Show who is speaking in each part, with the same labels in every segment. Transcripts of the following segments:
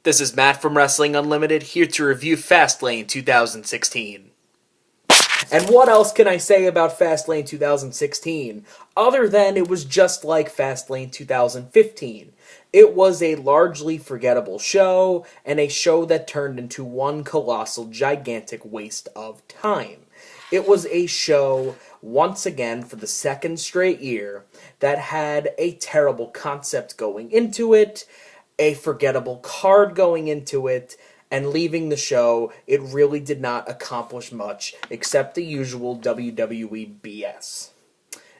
Speaker 1: This is Matt from Wrestling Unlimited, here to review Fastlane 2016. And what else can I say about Fastlane 2016, other than it was just like Fastlane 2015? It was a largely forgettable show, and a show that turned into one colossal, gigantic waste of time. It was a show, once again, for the second straight year, that had a terrible concept going into it, a forgettable card going into it, and leaving the show, it really did not accomplish much except the usual WWE BS.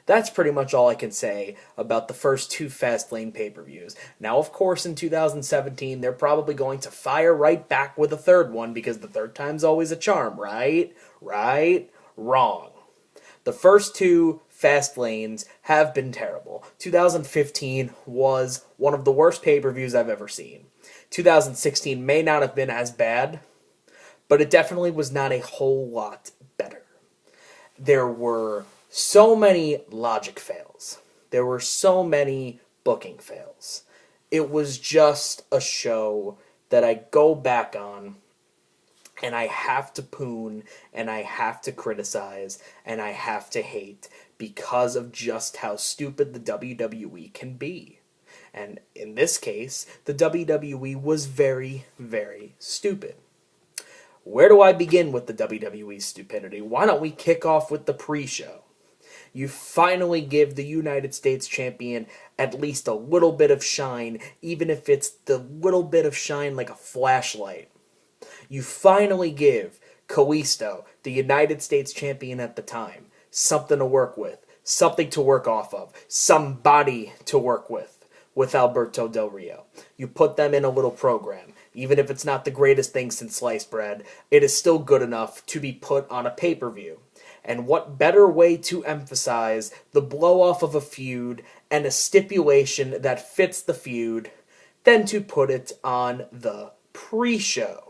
Speaker 1: That's pretty much all I can say about the first two Fastlane pay-per-views. Now, of course, in 2017, they're probably going to fire right back with a third one because the third time's always a charm, right? Right? Wrong. The first two Fastlanes have been terrible. 2015 was one of the worst pay-per-views I've ever seen. 2016 may not have been as bad, but it definitely was not a whole lot better. There were so many logic fails. There were so many booking fails. It was just a show that I go back on and I have to poon, and I have to criticize, and I have to hate because of just how stupid the WWE can be. And in this case, the WWE was very, very stupid. Where do I begin with the WWE stupidity? Why don't we kick off with the pre-show? You finally give the United States champion at least a little bit of shine, even if it's the little bit of shine like a flashlight. You finally give Kalisto, the United States champion at the time, something to work with, something to work off of, somebody to work with Alberto Del Rio. You put them in a little program. Even if it's not the greatest thing since sliced bread, it is still good enough to be put on a pay-per-view. And what better way to emphasize the blow-off of a feud and a stipulation that fits the feud than to put it on the pre-show?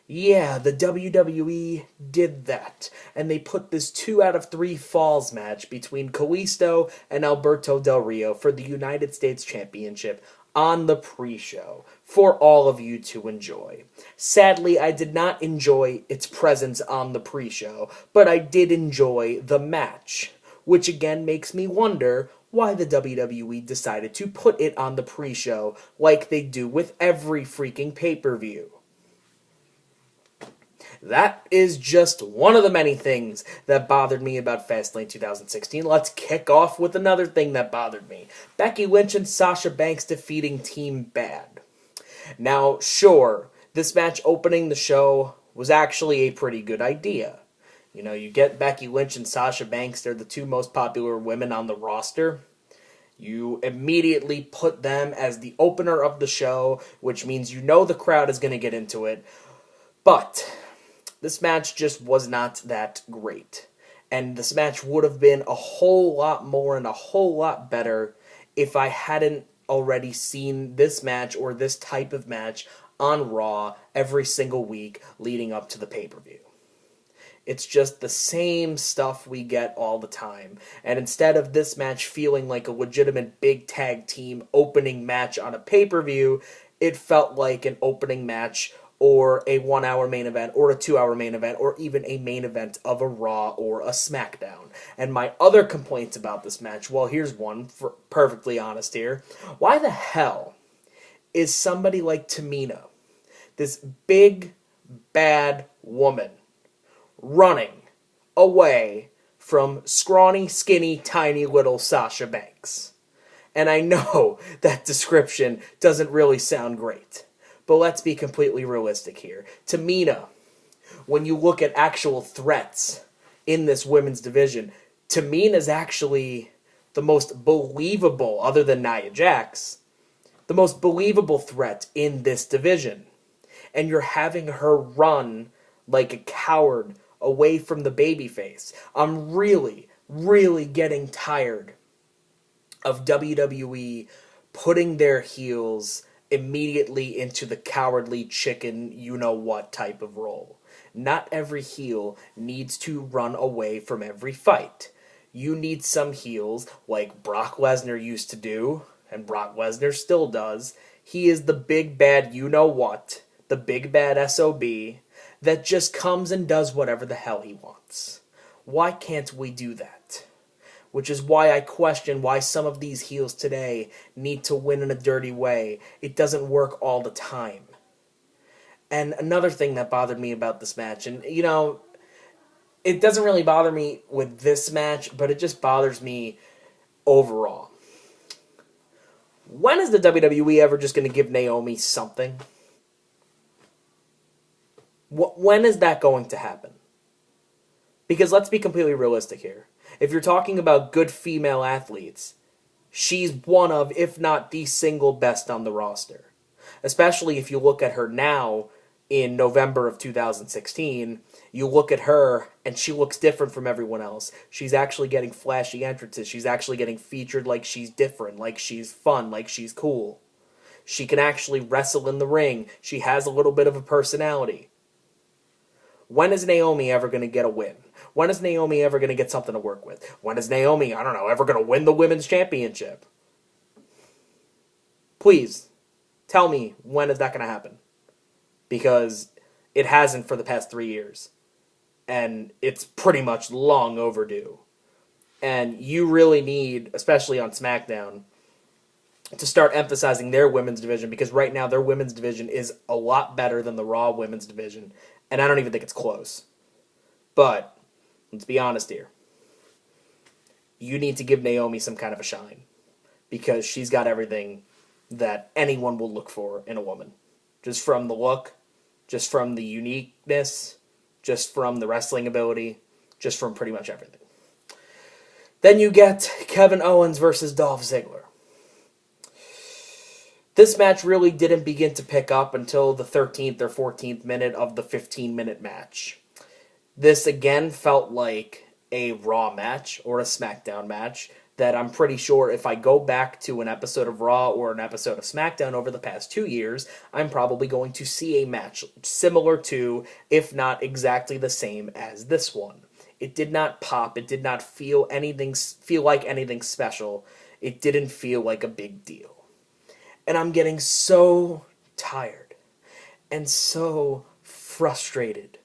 Speaker 1: Yeah, the WWE did that, and they put this 2 out of 3 falls match between Kalisto and Alberto Del Rio for the United States Championship on the pre-show for all of you to enjoy. Sadly, I did not enjoy its presence on the pre-show, but I did enjoy the match, which again makes me wonder why the WWE decided to put it on the pre-show like they do with every freaking pay-per-view. That is just one of the many things that bothered me about Fastlane 2016. Let's kick off with another thing that bothered me. Becky Lynch and Sasha Banks defeating Team Bad. Now, sure, this match opening the show was actually a pretty good idea. You know, you get Becky Lynch and Sasha Banks, they're the two most popular women on the roster. You immediately put them as the opener of the show, which means you know the crowd is going to get into it. But this match just was not that great. And this match would have been a whole lot more and a whole lot better if I hadn't already seen this match or this type of match on Raw every single week leading up to the pay-per-view. It's just the same stuff we get all the time. And instead of this match feeling like a legitimate big tag team opening match on a pay-per-view, it felt like an opening match or a 1-hour main event, or a 2-hour main event, or even a main event of a Raw or a SmackDown. And my other complaints about this match, well, here's one, for perfectly honest here. Why the hell is somebody like Tamina, this big, bad woman, running away from scrawny, skinny, tiny little Sasha Banks? And I know that description doesn't really sound great. But let's be completely realistic here. Tamina, when you look at actual threats in this women's division, Tamina's actually the most believable, other than Nia Jax, the most believable threat in this division. And you're having her run like a coward away from the babyface. I'm really, really getting tired of WWE putting their heels immediately into the cowardly chicken you-know-what type of role. Not every heel needs to run away from every fight. You need some heels, like Brock Lesnar used to do, and Brock Lesnar still does. He is the big bad you-know-what, the big bad SOB, that just comes and does whatever the hell he wants. Why can't we do that? Which is why I question why some of these heels today need to win in a dirty way. It doesn't work all the time. And another thing that bothered me about this match, and it doesn't really bother me with this match, but it just bothers me overall. When is the WWE ever just going to give Naomi something? When is that going to happen? Because let's be completely realistic here. If you're talking about good female athletes, she's one of, if not the single best on the roster. Especially if you look at her now in November of 2016, you look at her and she looks different from everyone else. She's actually getting flashy entrances. She's actually getting featured like she's different, like she's fun, like she's cool. She can actually wrestle in the ring. She has a little bit of a personality. When is Naomi ever going to get a win? When is Naomi ever going to get something to work with? When is Naomi, ever going to win the women's championship? Please, tell me, when is that going to happen? Because it hasn't for the past 3 years. And it's pretty much long overdue. And you really need, especially on SmackDown, to start emphasizing their women's division, because right now their women's division is a lot better than the Raw women's division. And I don't even think it's close. But, let's be honest here. You need to give Naomi some kind of a shine. Because she's got everything that anyone will look for in a woman. Just from the look, just from the uniqueness, just from the wrestling ability, just from pretty much everything. Then you get Kevin Owens versus Dolph Ziggler. This match really didn't begin to pick up until the 13th or 14th minute of the 15-minute match. This again felt like a Raw match or a SmackDown match that I'm pretty sure if I go back to an episode of Raw or an episode of SmackDown over the past 2 years, I'm probably going to see a match similar to, if not exactly the same as this one. It did not pop. It did not feel like anything special. It didn't feel like a big deal. And I'm getting so tired and so frustrated.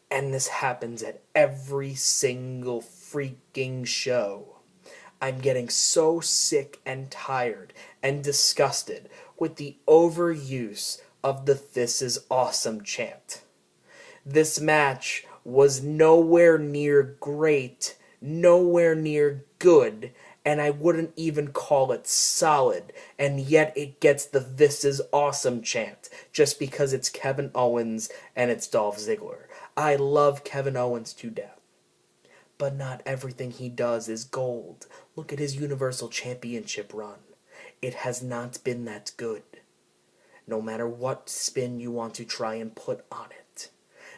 Speaker 1: And this happens at every single freaking show. I'm getting so sick and tired and disgusted with the overuse of the "This is awesome" chant. This match was nowhere near great, nowhere near good, and I wouldn't even call it solid, and yet it gets the "This is awesome" chant, just because it's Kevin Owens and it's Dolph Ziggler. I love Kevin Owens to death, but not everything he does is gold. Look at his Universal Championship run. It has not been that good, no matter what spin you want to try and put on it.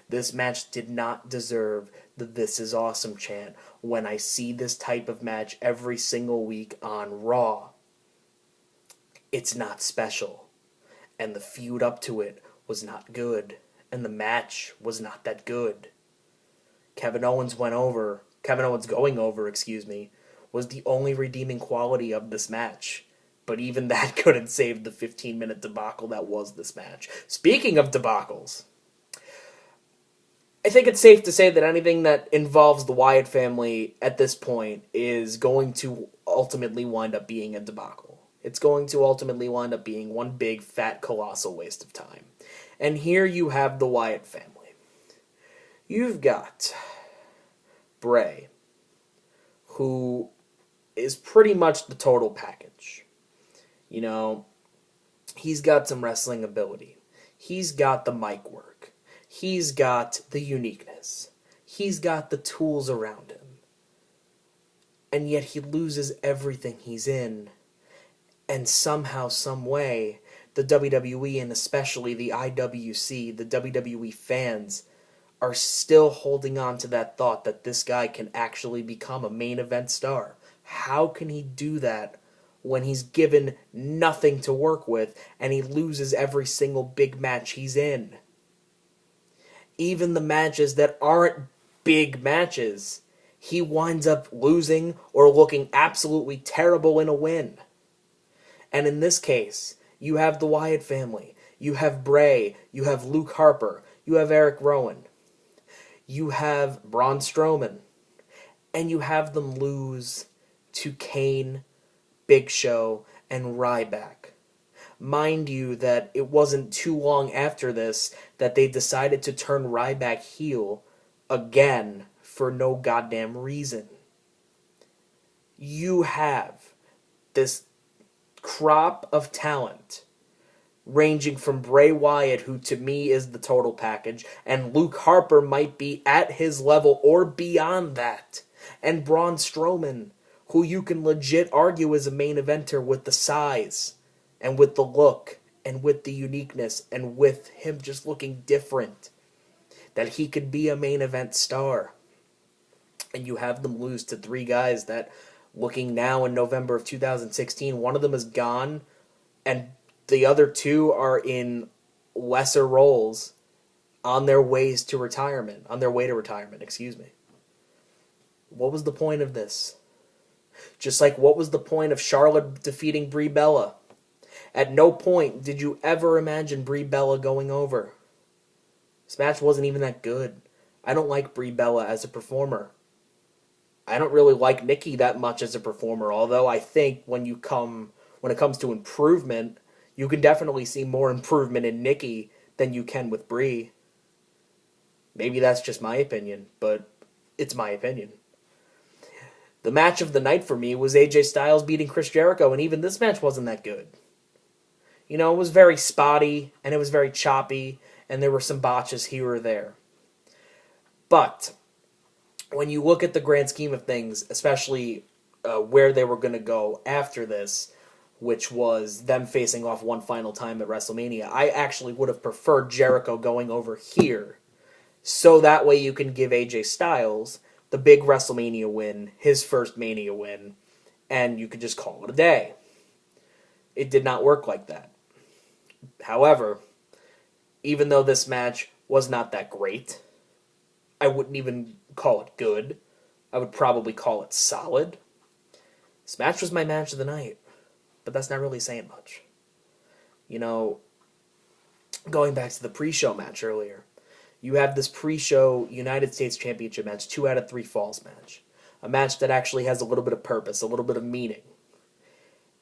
Speaker 1: This match did not deserve the "This is awesome" chant when I see this type of match every single week on Raw. It's not special. And the feud up to it was not good. And the match was not that good. Kevin Owens going over, was the only redeeming quality of this match. But even that couldn't save the 15-minute debacle that was this match. Speaking of debacles, I think it's safe to say that anything that involves the Wyatt family at this point is going to ultimately wind up being a debacle. It's going to ultimately wind up being one big, fat, colossal waste of time. And here you have the Wyatt family. You've got Bray, who is pretty much the total package. He's got some wrestling ability. He's got the mic work. He's got the uniqueness. He's got the tools around him. And yet he loses everything he's in. And somehow, some way, the WWE and especially the IWC, the WWE fans, are still holding on to that thought that this guy can actually become a main event star. How can he do that when he's given nothing to work with and he loses every single big match he's in? Even the matches that aren't big matches, he winds up losing or looking absolutely terrible in a win. And in this case, You have the Wyatt family. You have Bray. You have Luke Harper. You have Eric Rowan. You have Braun Strowman. And you have them lose to Kane, Big Show, and Ryback. Mind you that it wasn't too long after this that they decided to turn Ryback heel again for no goddamn reason. You have this crop of talent ranging from Bray Wyatt, who to me is the total package, and Luke Harper might be at his level or beyond that, and Braun Strowman, who you can legit argue is a main eventer with the size, and with the look, and with the uniqueness, and with him just looking different, that he could be a main event star. And you have them lose to three guys that, looking now in November of 2016, one of them is gone, and the other two are in lesser roles on their way to retirement, excuse me. What was the point of this? Just like what was the point of Charlotte defeating Brie Bella? At no point did you ever imagine Brie Bella going over. This match wasn't even that good. I don't like Brie Bella as a performer. I don't really like Nikki that much as a performer, although I think when it comes to improvement, you can definitely see more improvement in Nikki than you can with Brie. Maybe that's just my opinion, but it's my opinion. The match of the night for me was AJ Styles beating Chris Jericho, and even this match wasn't that good. You know, it was very spotty, and it was very choppy, and there were some botches here or there. But when you look at the grand scheme of things, especially where they were going to go after this, which was them facing off one final time at WrestleMania, I actually would have preferred Jericho going over here, so that way you can give AJ Styles the big WrestleMania win, his first Mania win, and you could just call it a day. It did not work like that. However, even though this match was not that great, I wouldn't even call it good. I would probably call it solid. This match was my match of the night, but that's not really saying much. You know, going back to the pre-show match earlier, you have this pre-show United States Championship match, 2 out of 3 falls match. A match that actually has a little bit of purpose, a little bit of meaning.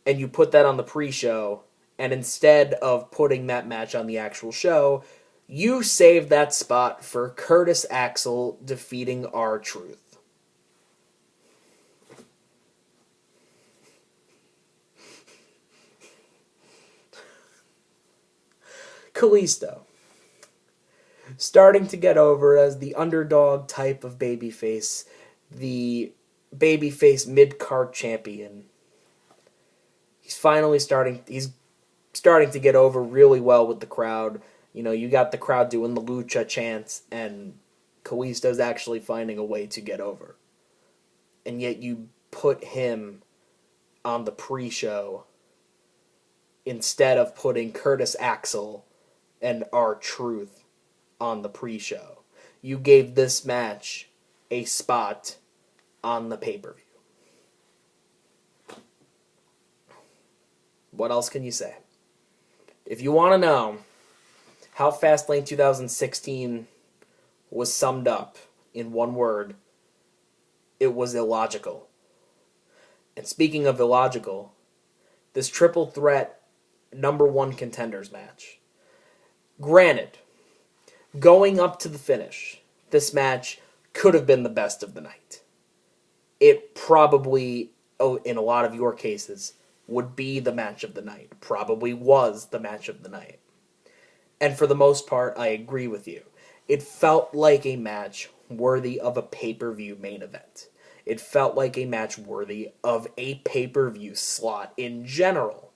Speaker 1: And you put that on the pre-show, and instead of putting that match on the actual show, you save that spot for Curtis Axel defeating R-Truth. Kalisto, starting to get over as the underdog type of babyface, the babyface mid-card champion. He's starting to get over really well with the crowd. You know, you got the crowd doing the lucha chants, and Kalisto's actually finding a way to get over. And yet you put him on the pre-show instead of putting Curtis Axel and R-Truth on the pre-show. You gave this match a spot on the pay-per-view. What else can you say? If you want to know how Fastlane 2016 was summed up in one word, it was illogical. And speaking of illogical, this triple threat number 1 contenders match. Granted, going up to the finish, this match could have been the best of the night. It probably, in a lot of your cases, would be the match of the night. Probably was the match of the night. And for the most part, I agree with you. It felt like a match worthy of a pay-per-view main event. It felt like a match worthy of a pay-per-view slot in general.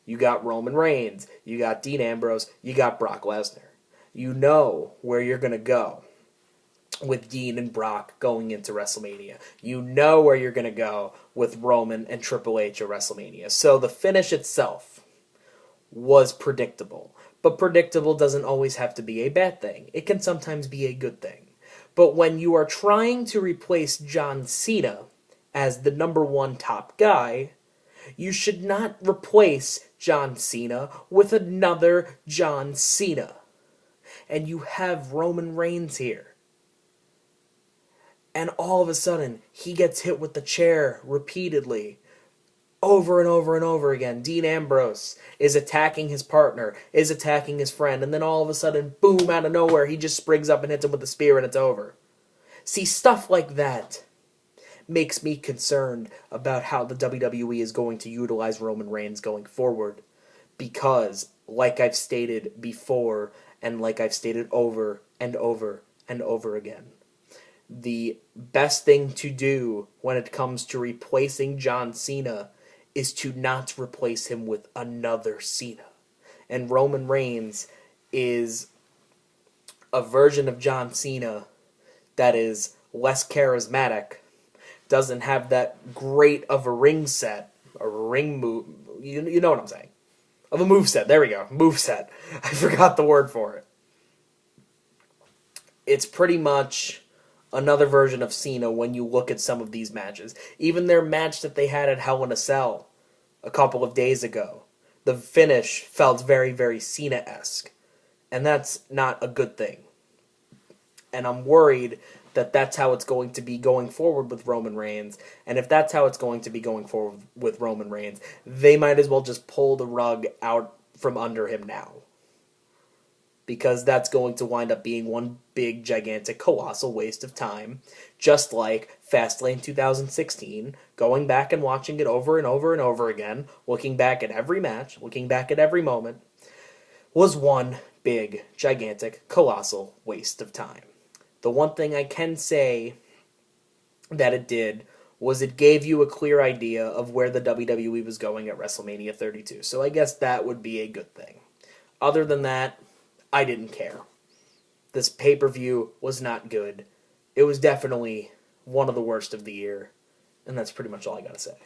Speaker 1: You got Roman Reigns, you got Dean Ambrose, you got Brock Lesnar. You know where you're going to go with Dean and Brock going into WrestleMania. You know where you're going to go with Roman and Triple H at WrestleMania. So the finish itself was predictable. But predictable doesn't always have to be a bad thing. It can sometimes be a good thing. But when you are trying to replace John Cena as the number 1 top guy, you should not replace John Cena with another John Cena. And you have Roman Reigns here. And all of a sudden, he gets hit with the chair repeatedly, over and over and over again. Dean Ambrose is attacking his partner, is attacking his friend, and then all of a sudden, boom, out of nowhere, he just springs up and hits him with the spear and it's over. See, stuff like that makes me concerned about how the WWE is going to utilize Roman Reigns going forward. Because, like I've stated before, and like I've stated over and over and over again, the best thing to do when it comes to replacing John Cena is to not replace him with another Cena. And Roman Reigns is a version of John Cena that is less charismatic, doesn't have that great of a ring set, a ring move, you know what I'm saying. Of a moveset, there we go, moveset. I forgot the word for it. It's pretty much another version of Cena when you look at some of these matches. Even their match that they had at Hell in a Cell a couple of days ago, the finish felt very, very Cena-esque. And that's not a good thing. And I'm worried that that's how it's going to be going forward with Roman Reigns. And if that's how it's going to be going forward with Roman Reigns, they might as well just pull the rug out from under him now. Because that's going to wind up being one big, gigantic, colossal waste of time. Just like Fastlane 2016, going back and watching it over and over and over again, looking back at every match, looking back at every moment, was one big, gigantic, colossal waste of time. The one thing I can say that it did was it gave you a clear idea of where the WWE was going at WrestleMania 32. So I guess that would be a good thing. Other than that, I didn't care. This pay-per-view was not good. It was definitely one of the worst of the year. And that's pretty much all I gotta say.